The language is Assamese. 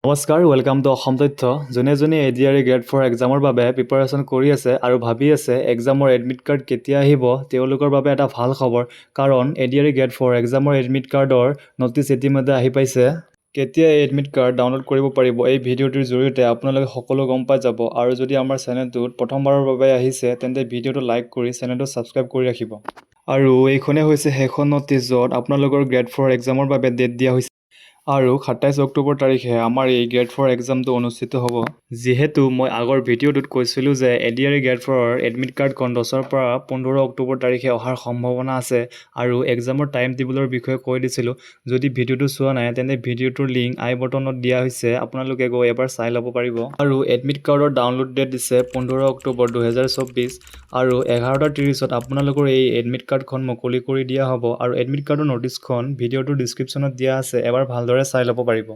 নমস্কাৰ, ৱেলকাম টু অসম তথ্য। যোনে ADRE গ্ৰেড 4 এক্সামৰ বাবে প্ৰিপাৰেশ্যন কৰি আছে আৰু ভাবি আছে এক্সামৰ এডমিট কাৰ্ড কেতিয়া আহিব, তেওঁলোকৰ বাবে এটা ভাল খবৰ। কাৰণ ADRE গ্ৰেড 4 এক্সামৰ এডমিট কাৰ্ডৰ নটিচ ইতিমধ্যে আহি পাইছে। কেতিয়া এই এডমিট কাৰ্ড ডাউনলোড কৰিব পাৰিব, এই ভিডিঅ'টোৰ জৰিয়তে আপোনালোকে সকলো গম পাই যাব। আৰু যদি আমাৰ চেনেলটোত প্ৰথমবাৰৰ বাবে আহিছে, তেন্তে ভিডিঅ'টো লাইক কৰি চেনেলটো ছাবস্ক্ৰাইব কৰি ৰাখিব। আৰু এইখনেই হৈছে সেইখন নটিচ য'ত আপোনালোকৰ গ্ৰেড 4 এক্সামৰ বাবে ডেট দিয়া হৈছে। আৰু 27 অক্টোবৰ তাৰিখে আমাৰ এই গ্ৰেড 4 এক্সামটো অনুষ্ঠিত হ'ব। যিহেতু মই আগৰ ভিডিঅ'টোত কৈছিলোঁ যে ADRE গ্ৰেড 4ৰ এডমিট কাৰ্ডখন 10ৰ পৰা 15 অক্টোবৰ তাৰিখে অহাৰ সম্ভাৱনা আছে আৰু এক্সামৰ টাইম টেবুলৰ বিষয়ে কৈ দিছিলোঁ। যদি ভিডিঅ'টো চোৱা নাই তেন্তে ভিডিঅ'টোৰ লিংক আই বটনত দিয়া হৈছে, আপোনালোকে গৈ এবাৰ চাই ল'ব পাৰিব। আৰু এডমিট কাৰ্ডৰ ডাউনলোড ডেট দিছে 15 অক্টোবৰ 2024 আৰু 11:30ত আপোনালোকৰ এই এডমিট কাৰ্ডখন মুকলি কৰি দিয়া হ'ব। আৰু এডমিট কাৰ্ডৰ নটিচখন ভিডিঅ'টোৰ ডিছক্ৰিপশ্যনত দিয়া আছে, এবাৰ ভালদৰে চাই ল'ব পাৰিব।